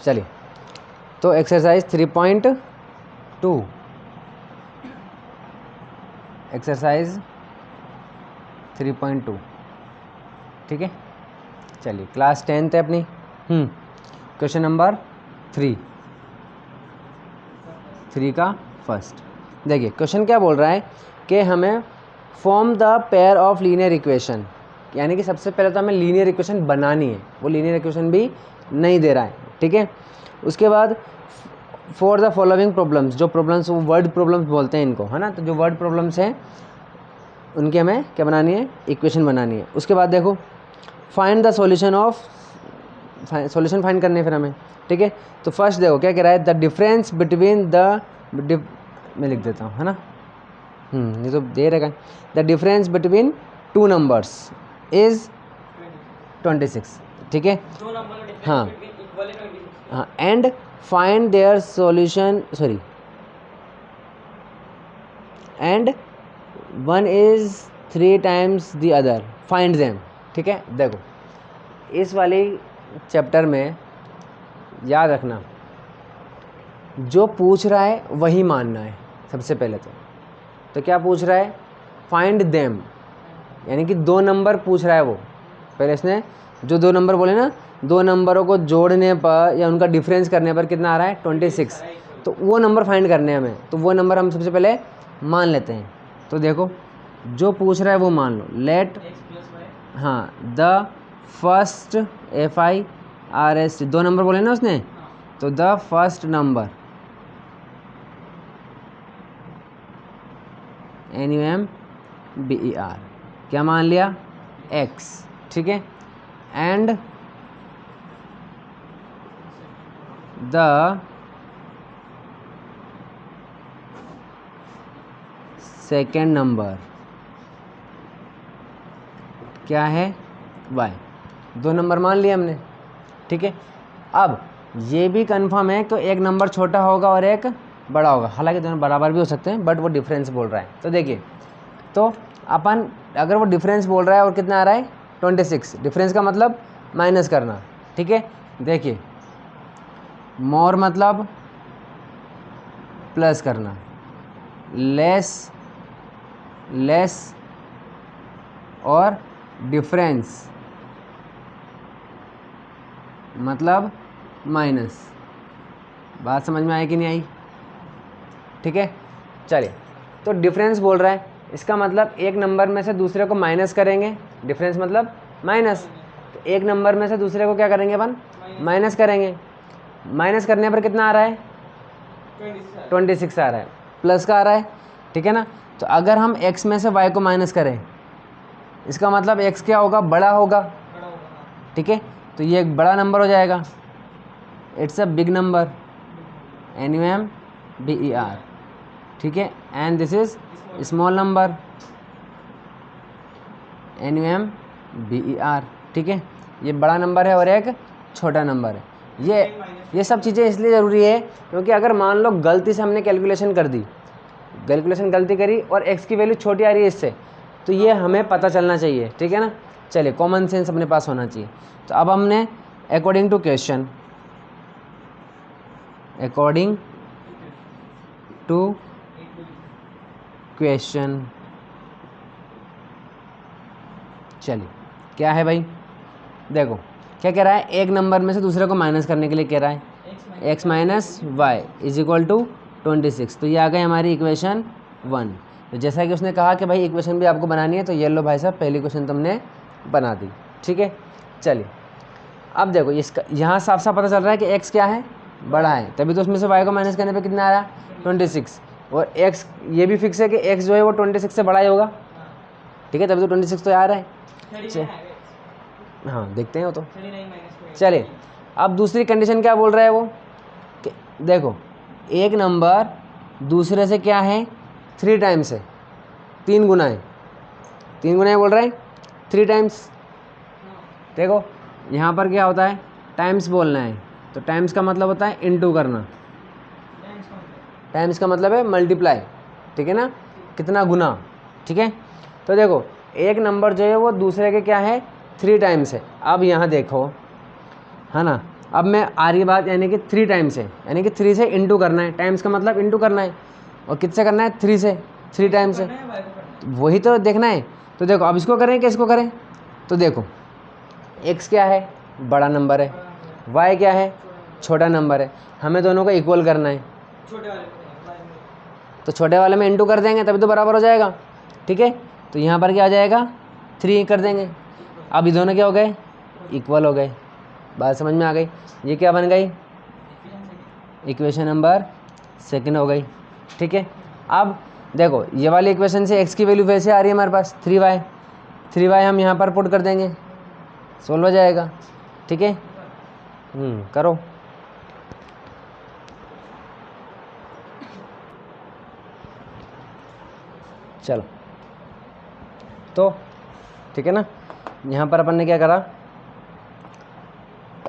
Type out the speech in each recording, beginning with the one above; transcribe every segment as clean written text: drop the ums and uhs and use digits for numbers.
चलिए, तो exercise 3.2, exercise 3.2, ठीक है। चलिए, क्लास 10th है अपनी। क्वेश्चन नंबर 3 का फर्स्ट देखिए, क्वेश्चन क्या बोल रहा है कि हमें form the pair of linear equation, यानी कि सबसे पहले तो हमें लीनियर इक्वेशन बनानी है, वो लीनियर इक्वेशन भी नहीं दे रहा है, ठीक है। उसके बाद फॉर द फॉलोइंग प्रॉब्लम्स, जो प्रॉब्लम्स वो वर्ड प्रॉब्लम्स बोलते हैं इनको, है ना, तो जो वर्ड प्रॉब्लम्स हैं उनकी हमें क्या बनानी है, इक्वेशन बनानी है। उसके बाद देखो find the solution of, solution find करने हैं फिर हमें, ठीक है। तो फर्स्ट देखो क्या कह रहा है, द डिफरेंस बिटवीन द, मैं लिख देता हूँ, है ना, ये तो दे रखा है, the difference between two numbers is 26, ठीक है। हाँ हाँ, and find their solution, sorry, and one is 3 times the other, find them, ठीक है। देखो इस वाली चैप्टर में याद रखना, जो पूछ रहा है वही मानना है सबसे पहले तो क्या पूछ रहा है, फाइंड देम, यानी कि 2 नंबर पूछ रहा है वो। पहले इसने जो 2 नंबर बोले ना, 2 नंबरों को जोड़ने पर या उनका डिफरेंस करने पर कितना आ रहा है, 26, तो वो नंबर फाइंड करने हैं हमें, तो वो नंबर हम सबसे पहले मान लेते हैं। तो देखो जो पूछ रहा है वो मान लो, लेट, हाँ, द फर्स्ट FIRST, 2 नंबर बोले ना उसने, तो द फर्स्ट नंबर NUMBER क्या मान लिया, X, ठीक है। एंड द सेकेंड नंबर क्या है, Y, 2 नंबर मान लिए हमने, ठीक है। अब ये भी कंफर्म है कि एक नंबर छोटा होगा और एक बड़ा होगा, हालांकि दोनों बराबर भी हो सकते हैं, बट वो डिफरेंस बोल रहा है। तो देखिए, तो अपन अगर वो डिफरेंस बोल रहा है और कितना आ रहा है 26, डिफरेंस का मतलब माइनस करना, ठीक है। देखिए मोर मतलब प्लस करना, लेस और डिफरेंस मतलब माइनस। बात समझ में आई कि नहीं आई, ठीक है। चलिए, तो डिफरेंस बोल रहा है, इसका मतलब एक नंबर में से दूसरे को माइनस करेंगे, डिफरेंस मतलब माइनस, तो एक नंबर में से दूसरे को क्या करेंगे अपन, माइनस करेंगे। माइनस करने पर कितना आ रहा है, 26 आ रहा है, प्लस का आ रहा है, ठीक है ना। तो अगर हम x में से y को माइनस करें, इसका मतलब x क्या होगा, बड़ा होगा, ठीक है। तो ये एक बड़ा नंबर हो जाएगा, it's a big number, NUMBER, ठीक है। And this is small number, NUMBER, ठीक है। ये बड़ा नंबर है और एक छोटा नंबर है। ये सब चीज़ें इसलिए ज़रूरी है क्योंकि अगर मान लो गलती से हमने कैलकुलेशन कर दी, कैलकुलेशन गलती करी और x की वैल्यू छोटी आ रही है इससे, तो ये हमें पता चलना चाहिए, ठीक है ना। चलिए, कॉमन सेंस अपने पास होना चाहिए। तो अब हमने according to question, according to question, चलिए क्या है भाई, देखो क्या कह रहा है, एक नंबर में से दूसरे को माइनस करने के लिए कह रहा है, x minus Y is equal to 26। तो ये आ गई हमारी इक्वेशन 1। तो जैसा कि उसने कहा कि भाई इक्वेशन भी आपको बनानी है, तो ये लो भाई साहब, पहली इक्वेशन तुमने बना दी, ठीक है। चलिए, अब देखो इसका यहाँ साफ साफ पता चल रहा है कि x क्या है, बड़ा है, तभी तो उसमें से y को माइनस करने पर कितना आ रहा है, 26, और x ये भी फिक्स है कि x जो है वो 26 से बड़ा ही होगा, ठीक है, तभी तो 26 तो आ रहा है। हाँ देखते हैं वो तो। चलिए, अब दूसरी कंडीशन क्या बोल रहा है वो, कि देखो एक नंबर दूसरे से क्या है, 3 टाइम्स है, 3 गुना है, 3 गुना है बोल रहा है, 3 टाइम्स। देखो यहाँ पर क्या होता है, टाइम्स बोलना है, तो टाइम्स का मतलब होता है इनटू करना, टाइम्स का मतलब है मल्टीप्लाई, ठीक है ना, कितना गुना, ठीक है। तो देखो एक नंबर जो है वो दूसरे के क्या है, 3 टाइम्स है। अब यहाँ देखो, है ना, अब मैं आ रही बात यानी कि 3 टाइम्स है, यानी कि 3 से इंटू करना है, टाइम्स का मतलब इंटू करना है, और किससे करना है 3 से, 3 टाइम्स से, वही तो देखना है। तो देखो अब इसको करें कि इसको करें, तो देखो x क्या है, बड़ा नंबर है, y क्या है, छोटा नंबर है, हमें दोनों को इक्वल करना है, तो छोटे वाले में इंटू कर देंगे तभी तो बराबर हो जाएगा, ठीक है। तो यहाँ पर क्या आ जाएगा 3 कर देंगे, अब ये दोनों क्या हो गए, इक्वल हो गए। बात समझ में आ गई, ये क्या बन गई, इक्वेशन नंबर 2 हो गई, ठीक है। अब देखो ये वाली इक्वेशन से x की वैल्यू वैसे आ रही है हमारे पास 3y हम यहाँ पर पुट कर देंगे, सोल्व हो जाएगा, ठीक है। करो। चलो तो ठीक है ना, यहाँ पर अपन ने क्या करा,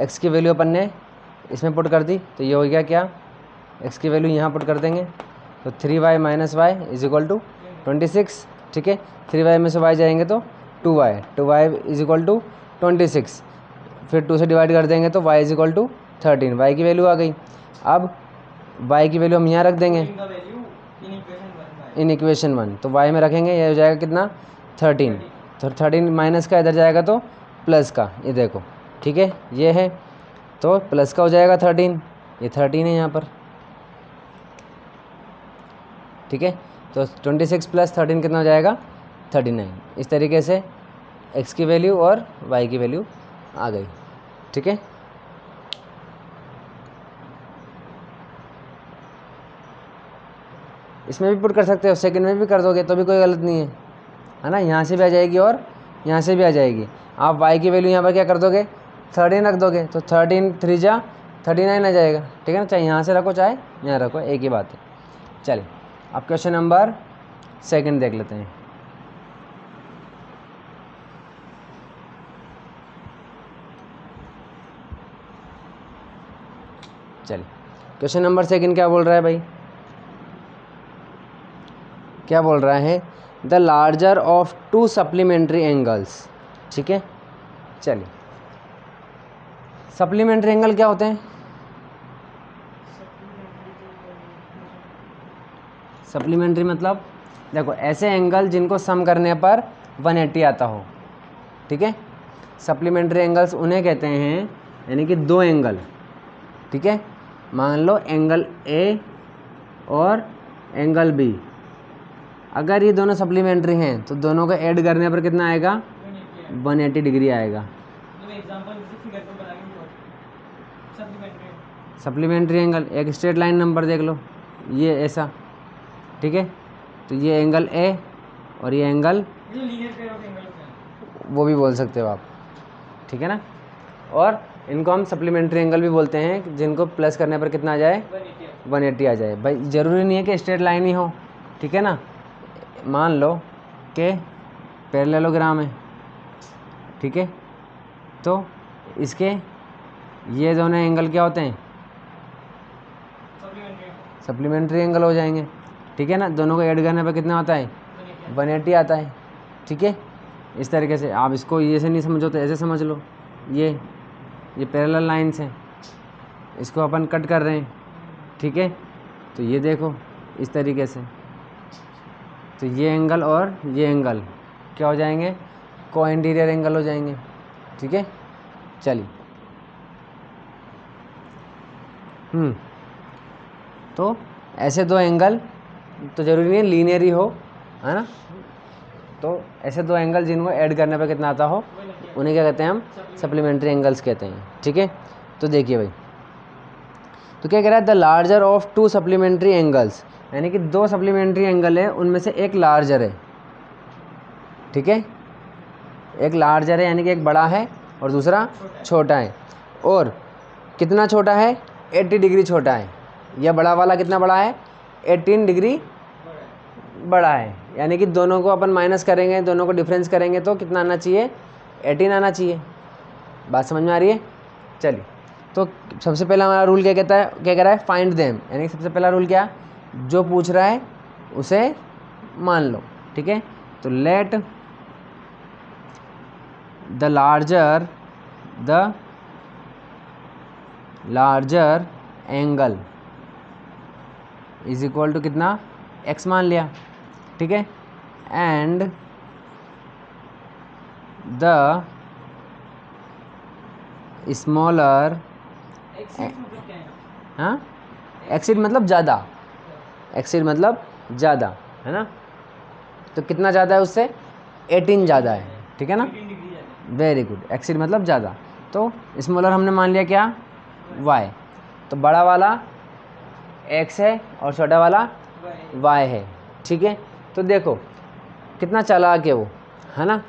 x की वैल्यू अपन ने इसमें पुट कर दी, तो ये हो गया क्या, x की वैल्यू यहाँ पुट कर देंगे, तो 3y minus Y is equal to 26, ठीक है। 3y में से y जाएंगे तो 2y इज इक्वल टू 26, फिर 2 से डिवाइड कर देंगे तो y is equal to 13, y की वैल्यू आ गई। अब y की वैल्यू हम यहाँ रख देंगे इन इक्वेशन 1, तो y में रखेंगे, ये हो जाएगा कितना 13, तो 13 माइनस का इधर जाएगा तो प्लस का, ये देखो, ठीक है, ये है तो प्लस का हो जाएगा 13, ये 13 है यहाँ पर, ठीक है। तो 26 प्लस 13 कितना हो जाएगा 39। इस तरीके से x की वैल्यू और y की वैल्यू आ गई, ठीक है। इसमें भी पुट कर सकते हो, सेकंड में भी कर दोगे तो भी कोई गलत नहीं है ना, यहाँ से भी आ जाएगी और यहाँ से भी आ जाएगी। आप y की वैल्यू यहाँ पर क्या कर दोगे 13 रख दोगे, तो 13 3 जा 39 आ जाएगा, ठीक है ना, चाहे यहाँ से रखो चाहे यहाँ रखो, एक ही बात है। चलिए अब क्वेश्चन नंबर 2 देख लेते हैं। चलिए क्वेश्चन नंबर 2 क्या बोल रहा है भाई, क्या बोल रहा है, the larger of 2 supplementary angles, ठीक है। चलिए सप्लीमेंट्री एंगल क्या होते हैं, सप्लीमेंट्री मतलब देखो ऐसे एंगल जिनको सम करने पर 180 आता हो, ठीक है। सप्लीमेंट्री एंगल्स उन्हें कहते हैं, यानी कि 2 एंगल, ठीक है, मान लो एंगल ए और एंगल बी, अगर ये दोनों सप्लीमेंट्री हैं तो दोनों को ऐड करने पर कितना आएगा 180 डिग्री आएगा। सप्लीमेंट्री एंगल एक स्ट्रेट लाइन नंबर देख लो, ये ऐसा, ठीक है, तो ये एंगल ए और ये एंगल वो भी बोल सकते हो आप, ठीक है ना। और इनको हम सप्लीमेंट्री एंगल भी बोलते हैं, जिनको प्लस करने पर कितना आ जाए 180 आ जाए। भाई ज़रूरी नहीं है कि स्ट्रेट लाइन ही हो, ठीक है ना, मान लो कि पैरेललोग्राम है, ठीक है, तो इसके ये दोनों एंगल क्या होते हैं सप्लीमेंट्री एंगल हो जाएंगे, ठीक है ना। दोनों को ऐड करने पर कितना आता है 180 आता है, ठीक है। इस तरीके से आप इसको ये से नहीं समझो तो ऐसे समझ लो, ये पैरेलल लाइन्स हैं, इसको अपन कट कर रहे हैं, ठीक है, तो ये देखो इस तरीके से, तो ये एंगल और ये एंगल क्या हो जाएंगे को इंटीरियर एंगल हो जाएंगे, ठीक है। चलिए तो ऐसे 2 एंगल तो ज़रूरी नहीं है लीनियर ही हो, है ना, तो ऐसे 2 एंगल जिनको ऐड करने पर कितना आता हो उन्हें क्या कहते हैं हम सप्लीमेंट्री एंगल्स कहते हैं, ठीक है। तो देखिए भाई, तो क्या कह रहा है the larger of 2 supplementary angles, यानी कि 2 सप्लीमेंट्री एंगल है, उनमें से एक लार्जर है, ठीक है, एक लार्जर है यानी कि एक बड़ा है और दूसरा छोटा है, और कितना छोटा है 80 डिग्री छोटा है, यह बड़ा वाला कितना बड़ा है 18 डिग्री बड़ा है, यानी कि दोनों को अपन माइनस करेंगे, दोनों को डिफरेंस करेंगे तो कितना आना चाहिए 18 आना चाहिए। बात समझ में आ रही है। चलिए तो सबसे पहला हमारा रूल क्या कहता है, क्या कह रहा है फाइंड देम, यानी सबसे पहला रूल क्या, जो पूछ रहा है उसे मान लो, ठीक है। तो let the larger the larger angle is equal to कितना, x मान लिया, ठीक है, एंड द स्मॉलर, हाँ एक्सीड मतलब ज़्यादा, एक्सीड मतलब ज़्यादा, है ना, तो कितना ज़्यादा है उससे, 18 ज़्यादा है, ठीक है ना, वेरी गुड, एक्सीड मतलब ज़्यादा, तो स्मॉलर हमने मान लिया क्या, y, तो बड़ा वाला x है और छोटा वाला y है, ठीक है, तो देखो कितना चालाक है वो, है ना।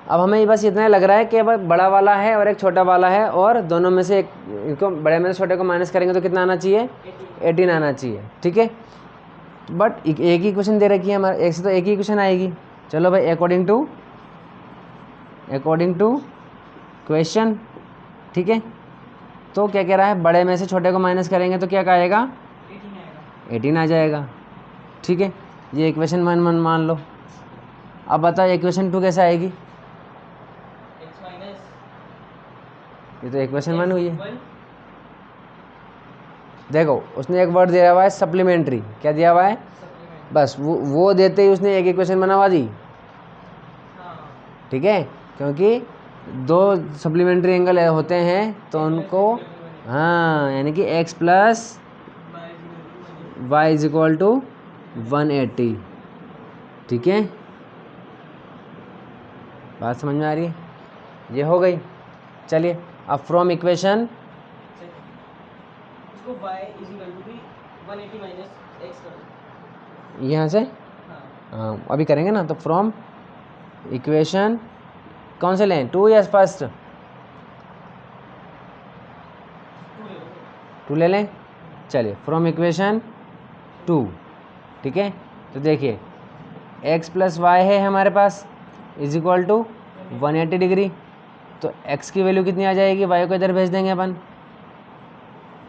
अब हमें बस इतना लग रहा है कि अब बड़ा वाला है और एक छोटा वाला है, और दोनों में से एक, इनको बड़े में से छोटे को माइनस करेंगे तो कितना आना चाहिए, 18 आना चाहिए, ठीक है, बट एक ही क्वेश्चन दे रखी है हमारे, एक से तो एक ही क्वेश्चन आएगी। चलो भाई, अकॉर्डिंग टू क्वेश्चन, ठीक है, तो क्या कह रहा है, बड़े में से छोटे को माइनस करेंगे तो क्या आएगा, 18 आ जाएगा, ठीक है, ये इक्वेशन 1 मान लो। अब बताओ इक्वेशन 2 कैसे आएगी, ये तो इक्वेशन 1 हुई है। देखो उसने एक वर्ड दिया हुआ है सप्लीमेंट्री, क्या दिया हुआ है, बस वो देते ही उसने एक इक्वेशन बनवा दी, ठीक है, क्योंकि 2 सप्लीमेंट्री एंगल होते हैं तो उनको, हाँ, यानी कि x plus Y is equal to 180, ठीक है, बात समझ में आ रही है, ये हो गई। चलिए अब फ्रॉम इक्वेशन, यहाँ से, हाँ अभी करेंगे ना, तो फ्रॉम इक्वेशन कौन से लें, 2 या फर्स्ट, 2 ले लें, चलिए फ्रॉम इक्वेशन 2, ठीक है, तो देखिए x प्लस वाई है हमारे पास इज इक्वल टू 180 डिग्री, तो x की वैल्यू कितनी आ जाएगी, y को इधर भेज देंगे अपन,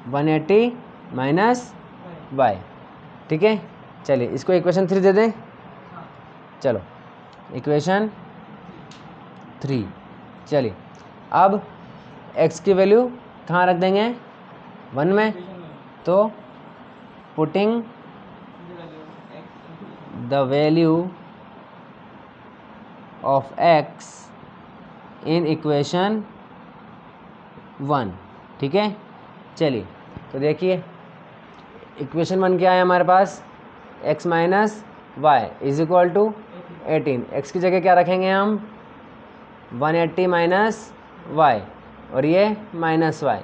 180 माइनस वाई, ठीक है, चलिए इसको इक्वेशन 3 दे दें, चलो इक्वेशन 3, चलिए अब x की वैल्यू कहाँ रख देंगे, 1 में, तो putting the value of x in equation 1, ठीक है, चलिए तो देखिए इक्वेशन 1 क्या है हमारे पास, x minus Y is equal to 18, x की जगह क्या रखेंगे हम, 180 माइनस वाई, और ये minus Y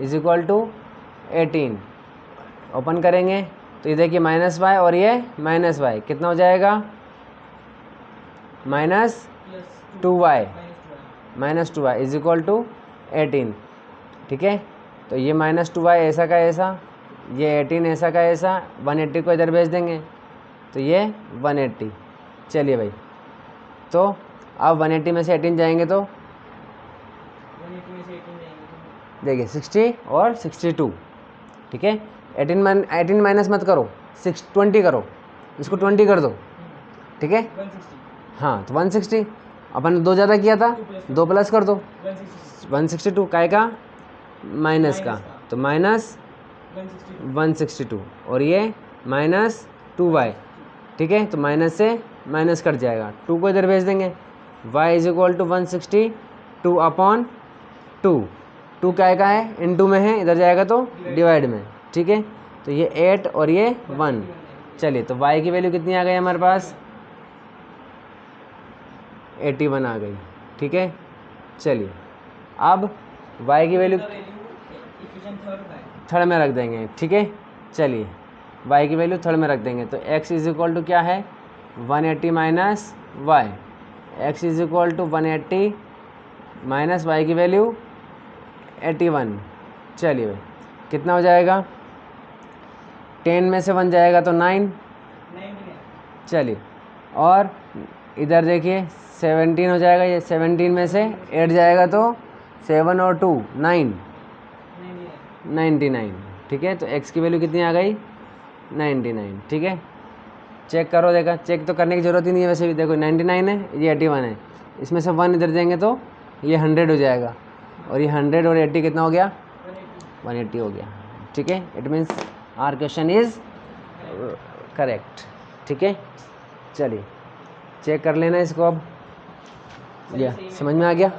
is equal to 18, open करेंगे तो ये देखिए माइनस वाई और ये माइनस वाई कितना हो जाएगा, minus 2y, minus 2y is equal to 18, ठीक है, तो ये माइनस 2y ऐसा का ऐसा, ये 18 ऐसा का ऐसा, 180 को इधर भेज देंगे तो ये 180, चलिए भाई, तो अब 180 में से 18 जाएंगे तो देखिए 60 और 62, ठीक है, 18 माइनस मत करो, 20 करो, इसको 20 कर दो, ठीक है, हाँ तो 160, अपन ने 2 ज़्यादा किया था, 2 प्लस कर दो, 162 काय का, माइनस का, तो माइनस 162, और ये माइनस 2y, ठीक है, तो माइनस से माइनस कट जाएगा, 2 को इधर भेज देंगे, y is equal to 162 upon 2 क्या का है, इनटू में है, इधर जाएगा तो डिवाइड में, ठीक है, तो ये 8 और ये 1, चलिए तो y की वैल्यू कितनी आ गई हमारे पास, 81 आ गई, ठीक है, चलिए अब y की वैल्यू थर्ड में रख देंगे, ठीक है, चलिए y की वैल्यू थर्ड में रख देंगे, तो x इज इक्वल टू क्या है, 180 minus Y, x is equal to 180 minus Y की वैल्यू 81, चलिए भाई कितना हो जाएगा, 10 में से 1 जाएगा तो 9, चलिए, और इधर देखिए 17 हो जाएगा, ये 17 में से 8 जाएगा तो 7 और 2 9, 99, ठीक है, तो x की वैल्यू कितनी आ गई, 99, ठीक है, चेक करो, देखा चेक तो करने की ज़रूरत ही नहीं है, वैसे भी देखो 99 है, ये 81 है, इसमें से 1 इधर देंगे तो ये 100 हो जाएगा, और ये 100 और 80 कितना हो गया, 180 हो गया, ठीक है। It means our question is correct, ठीक है। चलिए चेक कर लेना इसको अब, या समझ में आ गया।